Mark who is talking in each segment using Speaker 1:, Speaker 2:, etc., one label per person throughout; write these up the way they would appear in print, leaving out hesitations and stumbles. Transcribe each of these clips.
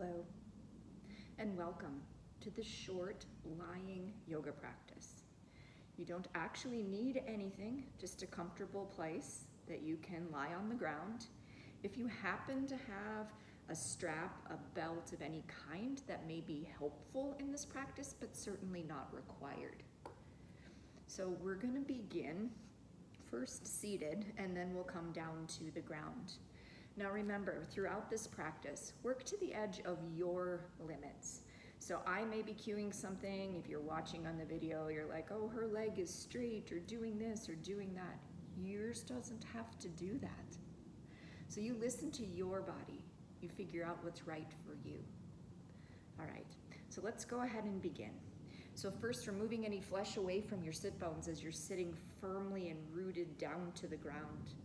Speaker 1: Hello, and welcome to the short lying yoga practice. You don't actually need anything, just a comfortable place that you can lie on the ground. If you happen to have a strap, a belt of any kind, that may be helpful in this practice, but certainly not required. So we're going to begin first seated, and then we'll come down to the ground. Now remember, throughout this practice, work to the edge of your limits. So I may be cueing something. If you're watching on the video, you're like, oh, her leg is straight, or doing this, or doing that. Yours doesn't have to do that. So you listen to your body. You figure out what's right for you. All right, so let's go ahead and begin. So first, removing any flesh away from your sit bones as you're sitting firmly and rooted down to the ground.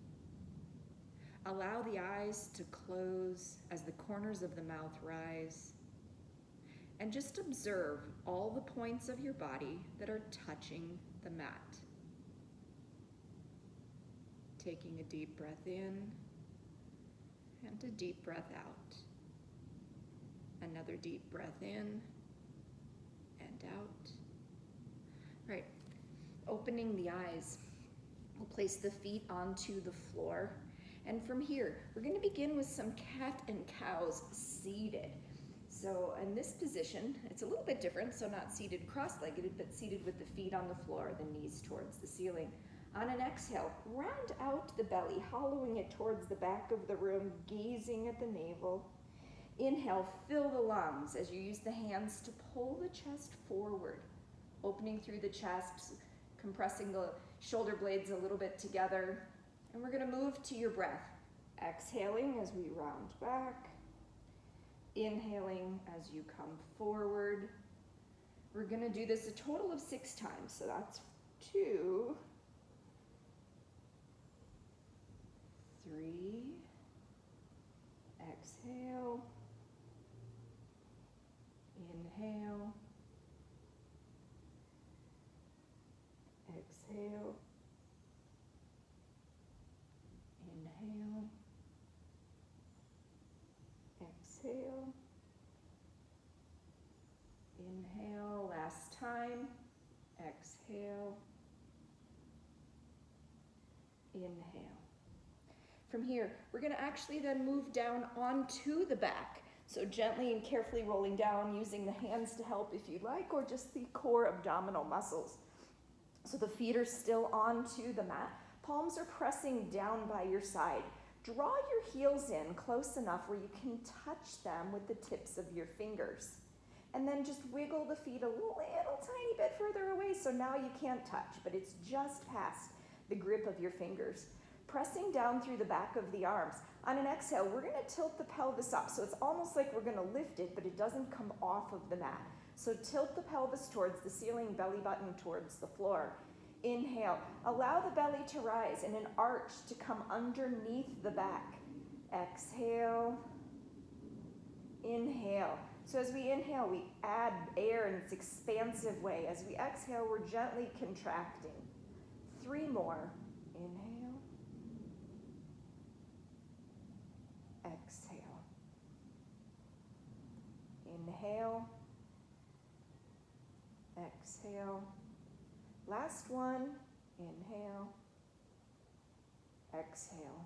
Speaker 1: Allow the eyes to close as the corners of the mouth rise. And just observe all the points of your body that are touching the mat. Taking a deep breath in and a deep breath out. Another deep breath in and out. Right, opening the eyes. We'll place the feet onto the floor. And from here, we're going to begin with some cat and cows seated. So in this position, it's a little bit different, so not seated cross-legged, but seated with the feet on the floor, the knees towards the ceiling. On an exhale, round out the belly, hollowing it towards the back of the room, gazing at the navel. Inhale, fill the lungs as you use the hands to pull the chest forward, opening through the chest, compressing the shoulder blades a little bit together. And we're going to move to your breath. Exhaling as we round back. Inhaling as you come forward. We're going to do this a total of 6 times. So that's 2, 3. Exhale. Inhale. Exhale. Inhale, exhale, inhale, last time, exhale, inhale. From here, we're going to actually then move down onto the back. So gently and carefully rolling down, using the hands to help if you like, or just the core abdominal muscles. So the feet are still onto the mat. Palms are pressing down by your side. Draw your heels in close enough where you can touch them with the tips of your fingers. And then just wiggle the feet a little tiny bit further away so now you can't touch, but it's just past the grip of your fingers. Pressing down through the back of the arms. On an exhale, we're going to tilt the pelvis up. So it's almost like we're going to lift it, but it doesn't come off of the mat. So tilt the pelvis towards the ceiling, belly button towards the floor. Inhale, allow the belly to rise and an arch to come underneath the back. Exhale, inhale. So as we inhale, we add air in its expansive way. As we exhale, we're gently contracting. 3 more. Inhale, exhale. Inhale, exhale. Last one, inhale, exhale.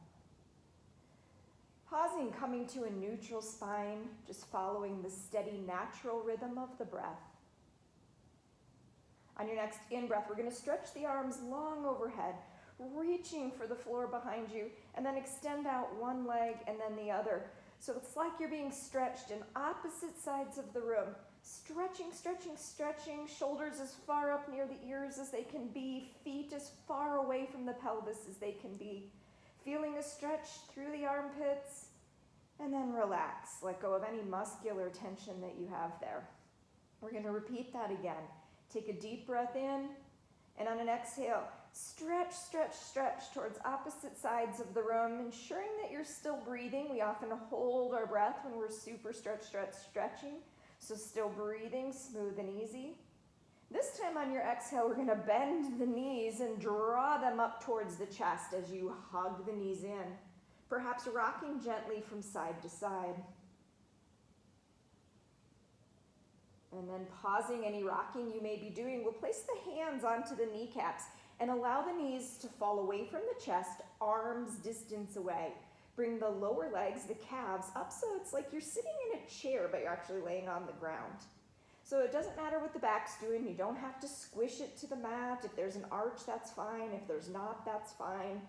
Speaker 1: Pausing, coming to a neutral spine, just following the steady natural rhythm of the breath. On your next in-breath, we're going to stretch the arms long overhead, reaching for the floor behind you, and then extend out one leg and then the other. So it's like you're being stretched in opposite sides of the room. Stretching, stretching, stretching, shoulders as far up near the ears as they can be, feet as far away from the pelvis as they can be. Feeling a stretch through the armpits, and then relax. Let go of any muscular tension that you have there. We're going to repeat that again. Take a deep breath in, and on an exhale, stretch, stretch, stretch towards opposite sides of the room, ensuring that you're still breathing. We often hold our breath when we're super stretching. So still breathing, smooth and easy. This time on your exhale, we're going to bend the knees and draw them up towards the chest as you hug the knees in, perhaps rocking gently from side to side. And then pausing any rocking you may be doing, we'll place the hands onto the kneecaps and allow the knees to fall away from the chest, arms distance away. Bring the lower legs, the calves, up so it's like you're sitting in a chair, but you're actually laying on the ground. So it doesn't matter what the back's doing. You don't have to squish it to the mat. If there's an arch, that's fine. If there's not, that's fine.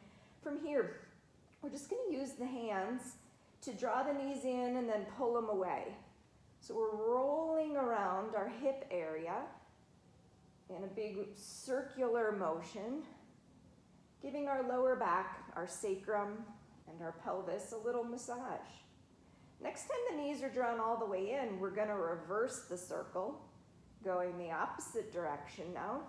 Speaker 1: From here, we're just going to use the hands to draw the knees in and then pull them away. So we're rolling around our hip area in a big circular motion, giving our lower back, our sacrum, and our pelvis a little massage. Next time the knees are drawn all the way in, we're going to reverse the circle, going the opposite direction now.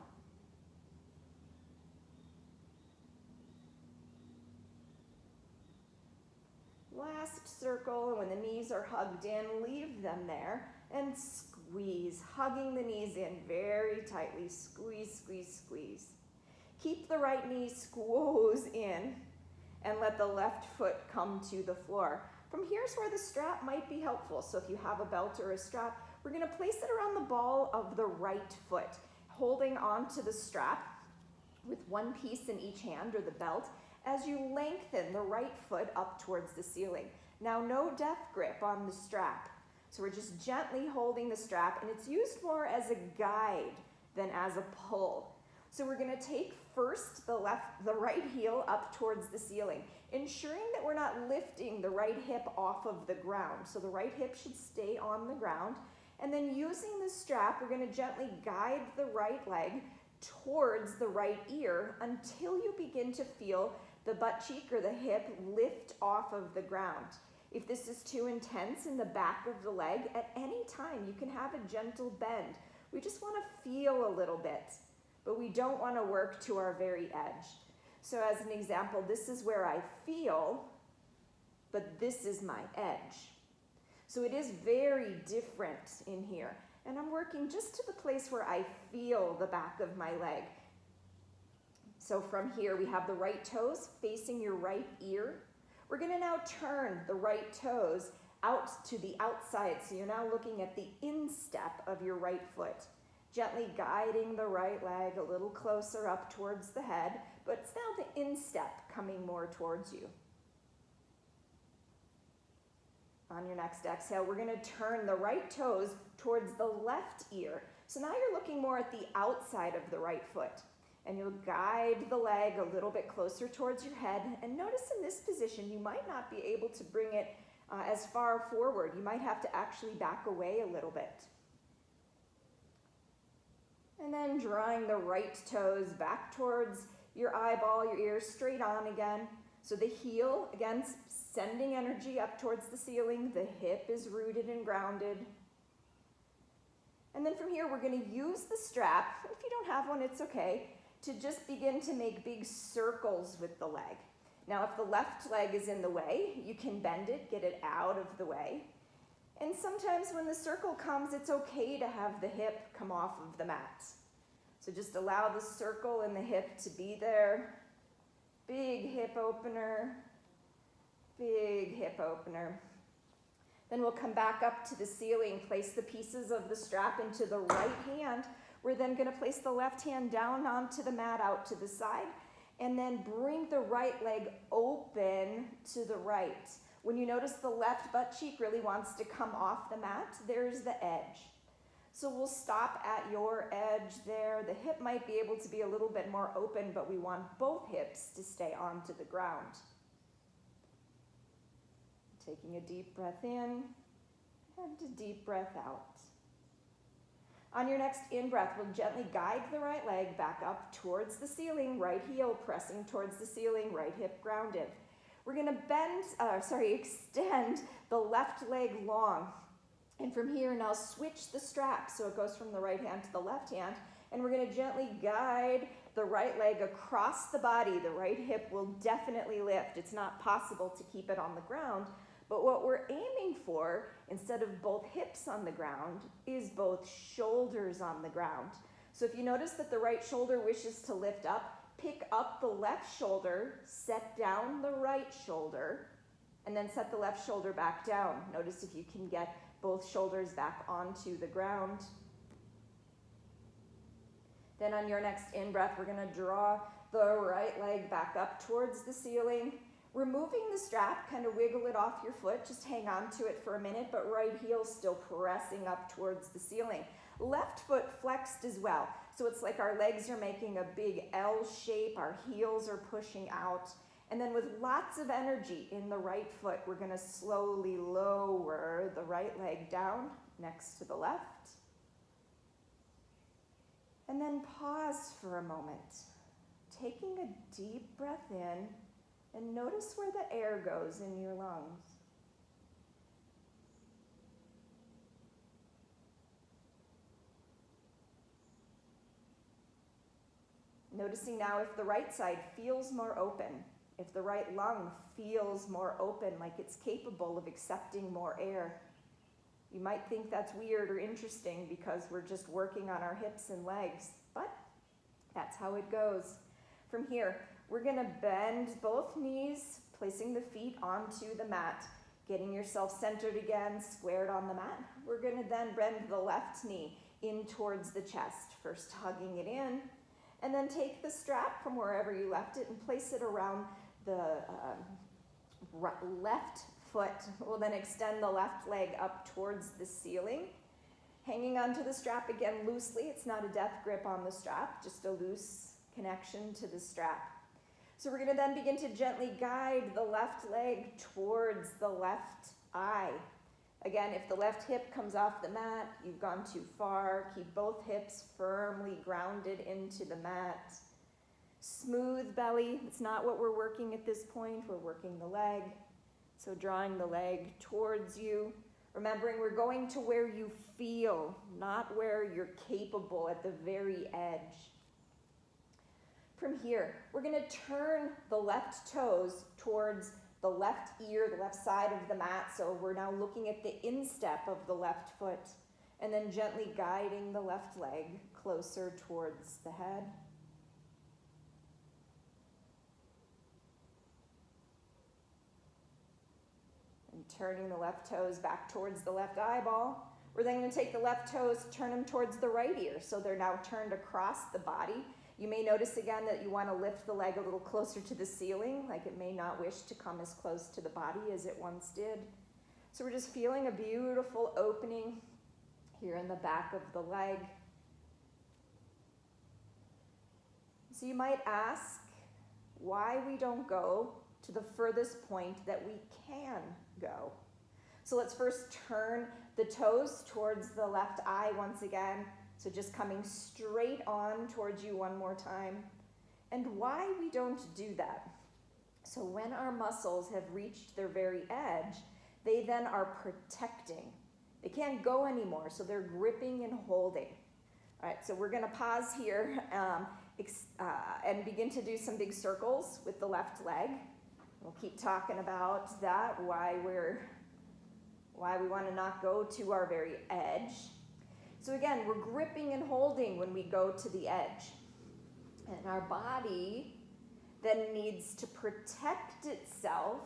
Speaker 1: Last circle, and when the knees are hugged in, leave them there and squeeze, hugging the knees in very tightly. Squeeze, squeeze, squeeze. Keep the right knee squoze in and let the left foot come to the floor. From here's where the strap might be helpful. So if you have a belt or a strap, we're going to place it around the ball of the right foot, holding onto the strap with one piece in each hand, or the belt, as you lengthen the right foot up towards the ceiling. Now, no death grip on the strap. So we're just gently holding the strap, and it's used more as a guide than as a pull. So we're going to take first the right heel up towards the ceiling, ensuring that we're not lifting the right hip off of the ground. So the right hip should stay on the ground. And then using the strap, we're going to gently guide the right leg towards the right ear until you begin to feel the butt cheek or the hip lift off of the ground. If this is too intense in the back of the leg, at any time you can have a gentle bend. We just want to feel a little bit, but we don't want to work to our very edge. So as an example, this is where I feel, but this is my edge. So it is very different in here. And I'm working just to the place where I feel the back of my leg. So from here, we have the right toes facing your right ear. We're going to now turn the right toes out to the outside. So you're now looking at the instep of your right foot, gently guiding the right leg a little closer up towards the head, but it's now the instep coming more towards you. On your next exhale, we're going to turn the right toes towards the left ear. So now you're looking more at the outside of the right foot. And you'll guide the leg a little bit closer towards your head. And notice in this position, you might not be able to bring it as far forward. You might have to actually back away a little bit. And then drawing the right toes back towards your eyeball, your ears straight on again. So the heel, again, sending energy up towards the ceiling. The hip is rooted and grounded. And then from here, we're going to use the strap. If you don't have one, it's okay, to just begin to make big circles with the leg. Now, if the left leg is in the way, you can bend it, get it out of the way. And sometimes when the circle comes, it's okay to have the hip come off of the mat. So just allow the circle and the hip to be there. Big hip opener, big hip opener. Then we'll come back up to the ceiling, place the pieces of the strap into the right hand. We're then going to place the left hand down onto the mat out to the side, and then bring the right leg open to the right. When you notice the left butt cheek really wants to come off the mat, there's the edge. So we'll stop at your edge there. The hip might be able to be a little bit more open, but we want both hips to stay onto the ground. Taking a deep breath in and a deep breath out. On your next in-breath, we'll gently guide the right leg back up towards the ceiling, right heel pressing towards the ceiling, right hip grounded. We're going to extend the left leg long. And from here, now switch the strap so it goes from the right hand to the left hand. And we're going to gently guide the right leg across the body. The right hip will definitely lift. It's not possible to keep it on the ground. But what we're aiming for, instead of both hips on the ground, is both shoulders on the ground. So if you notice that the right shoulder wishes to lift up, pick up the left shoulder, set down the right shoulder, and then set the left shoulder back down. Notice if you can get both shoulders back onto the ground. Then on your next in-breath, we're gonna draw the right leg back up towards the ceiling. Removing the strap, kind of wiggle it off your foot, just hang on to it for a minute, but right heel still pressing up towards the ceiling. Left foot flexed as well. So it's like our legs are making a big L shape, our heels are pushing out. And then with lots of energy in the right foot, we're gonna slowly lower the right leg down next to the left. And then pause for a moment, taking a deep breath in, and notice where the air goes in your lungs. Noticing now if the right side feels more open, if the right lung feels more open, like it's capable of accepting more air. You might think that's weird or interesting because we're just working on our hips and legs, but that's how it goes. From here, we're gonna bend both knees, placing the feet onto the mat, getting yourself centered again, squared on the mat. We're gonna then bend the left knee in towards the chest, first hugging it in, and then take the strap from wherever you left it and place it around the left foot. We'll then extend the left leg up towards the ceiling. Hanging onto the strap again loosely. It's not a death grip on the strap, just a loose connection to the strap. So we're gonna then begin to gently guide the left leg towards the left eye. Again, if the left hip comes off the mat, you've gone too far. Keep both hips firmly grounded into the mat. Smooth belly, it's not what we're working at this point, we're working the leg. So drawing the leg towards you. Remembering we're going to where you feel, not where you're capable at the very edge. From here, we're gonna turn the left toes towards the left ear, the left side of the mat. So we're now looking at the instep of the left foot and then gently guiding the left leg closer towards the head. And turning the left toes back towards the left eyeball. We're then gonna take the left toes, turn them towards the right ear. So they're now turned across the body. You may notice again that you want to lift the leg a little closer to the ceiling, like it may not wish to come as close to the body as it once did. So we're just feeling a beautiful opening here in the back of the leg. So you might ask why we don't go to the furthest point that we can go. So let's first turn the toes towards the left eye once again. So just coming straight on towards you one more time. And why we don't do that. So when our muscles have reached their very edge, they then are protecting. They can't go anymore, so they're gripping and holding. All right, so we're gonna pause here and begin to do some big circles with the left leg. We'll keep talking about that, why we wanna not go to our very edge. So again, we're gripping and holding when we go to the edge. And our body then needs to protect itself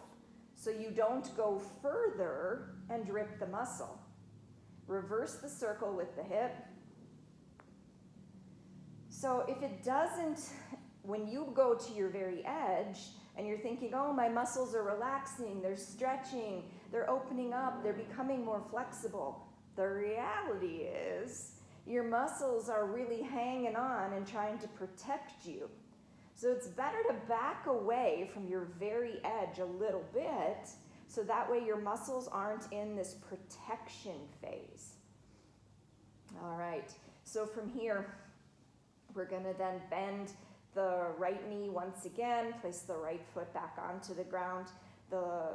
Speaker 1: so you don't go further and rip the muscle. Reverse the circle with the hip. So if it doesn't, when you go to your very edge and you're thinking, oh, my muscles are relaxing, they're stretching, they're opening up, they're becoming more flexible. The reality is your muscles are really hanging on and trying to protect you. So it's better to back away from your very edge a little bit so that way your muscles aren't in this protection phase. All right, so from here, we're gonna then bend the right knee once again, place the right foot back onto the ground. The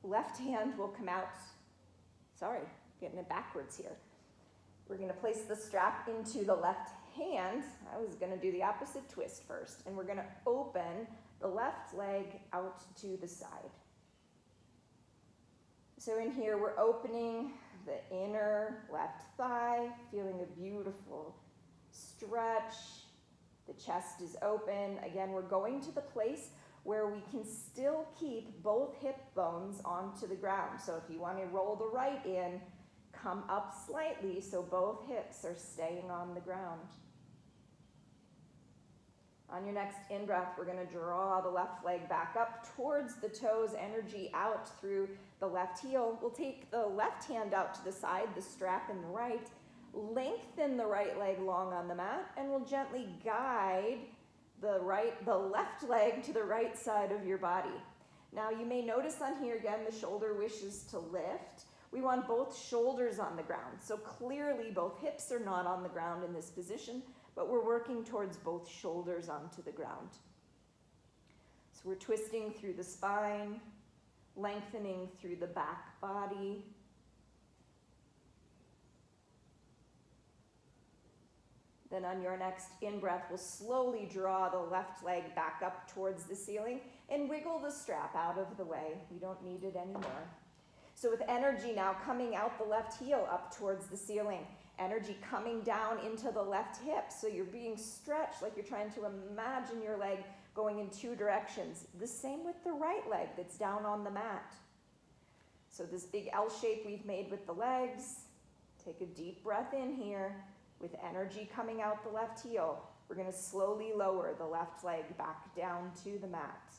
Speaker 1: left hand will come out. Sorry, getting it backwards here. We're gonna place the strap into the left hand. I was gonna do the opposite twist first, and we're gonna open the left leg out to the side. So in here, we're opening the inner left thigh, feeling a beautiful stretch. The chest is open. Again, we're going to the place where we can still keep both hip bones onto the ground. So if you want to roll the right in, come up slightly so both hips are staying on the ground. On your next in-breath, we're going to draw the left leg back up towards the toes, energy out through the left heel. We'll take the left hand out to the side, the strap in the right, lengthen the right leg long on the mat, and we'll gently guide the left leg to the right side of your body. Now you may notice on here again, the shoulder wishes to lift. We want both shoulders on the ground. So clearly both hips are not on the ground in this position, but we're working towards both shoulders onto the ground. So we're twisting through the spine, lengthening through the back body. Then on your next in-breath, we'll slowly draw the left leg back up towards the ceiling and wiggle the strap out of the way. We don't need it anymore. So with energy now coming out the left heel up towards the ceiling, energy coming down into the left hip. So you're being stretched like you're trying to imagine your leg going in two directions. The same with the right leg that's down on the mat. So this big L shape we've made with the legs. Take a deep breath in here. With energy coming out the left heel, we're going to slowly lower the left leg back down to the mat.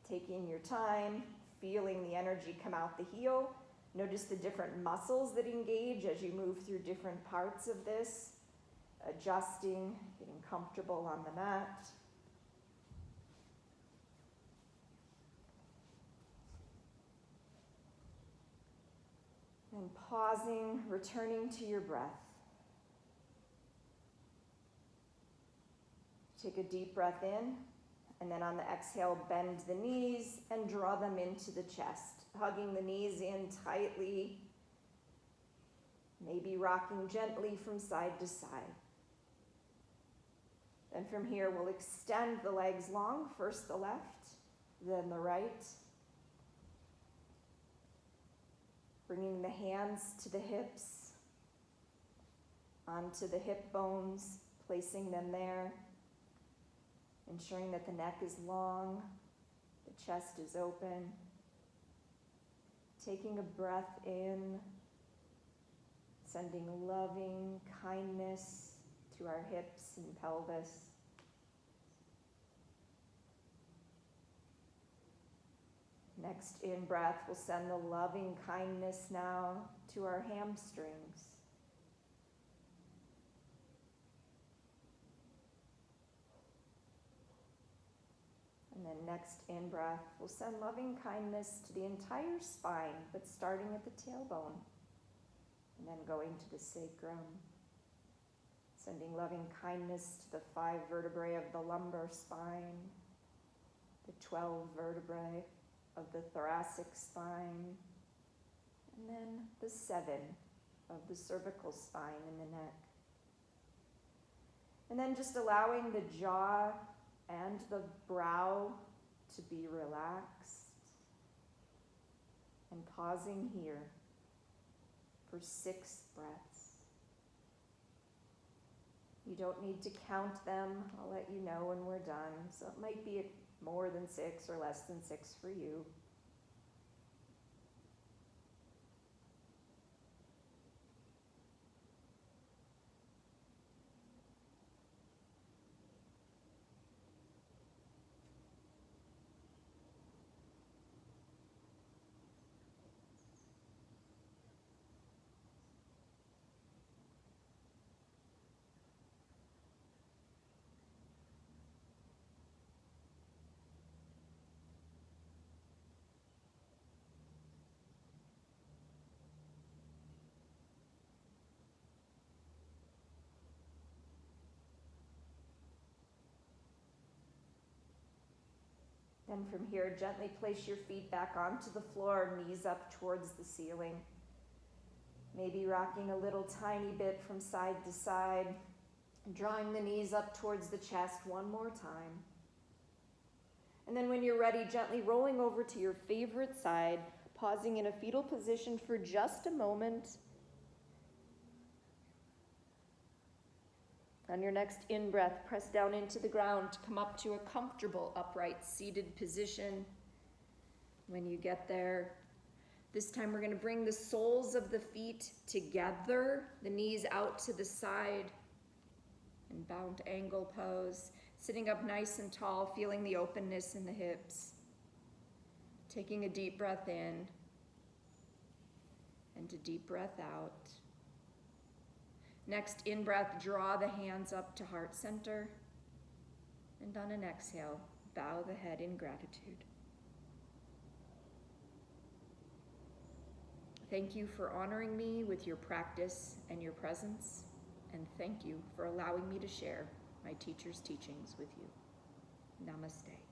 Speaker 1: Taking your time, feeling the energy come out the heel. Notice the different muscles that engage as you move through different parts of this. Adjusting, getting comfortable on the mat. And pausing, returning to your breath. Take a deep breath in, and then on the exhale, bend the knees and draw them into the chest, hugging the knees in tightly, maybe rocking gently from side to side. Then from here, we'll extend the legs long, first the left, then the right. Bringing the hands to the hips, onto the hip bones, placing them there, ensuring that the neck is long, the chest is open. Taking a breath in, sending loving kindness to our hips and pelvis. Next in-breath, we'll send the loving kindness now to our hamstrings. And then next in-breath, we'll send loving kindness to the entire spine, but starting at the tailbone, and then going to the sacrum. Sending loving kindness to the 5 vertebrae of the lumbar spine, the 12 vertebrae of the thoracic spine, and then the 7 of the cervical spine in the neck. And then just allowing the jaw and the brow to be relaxed, and pausing here for 6 breaths. You don't need to count them. I'll let you know when we're done. So it might be more than 6 or less than 6 for you. Then from here, gently place your feet back onto the floor, knees up towards the ceiling. Maybe rocking a little tiny bit from side to side, drawing the knees up towards the chest one more time. And then when you're ready, gently rolling over to your favorite side, pausing in a fetal position for just a moment. On your next in-breath, press down into the ground to come up to a comfortable upright seated position. When you get there, this time we're going to bring the soles of the feet together, the knees out to the side, in bound angle pose, sitting up nice and tall, feeling the openness in the hips. Taking a deep breath in and a deep breath out. Next, in-breath, draw the hands up to heart center. And on an exhale, bow the head in gratitude. Thank you for honoring me with your practice and your presence. And thank you for allowing me to share my teacher's teachings with you. Namaste.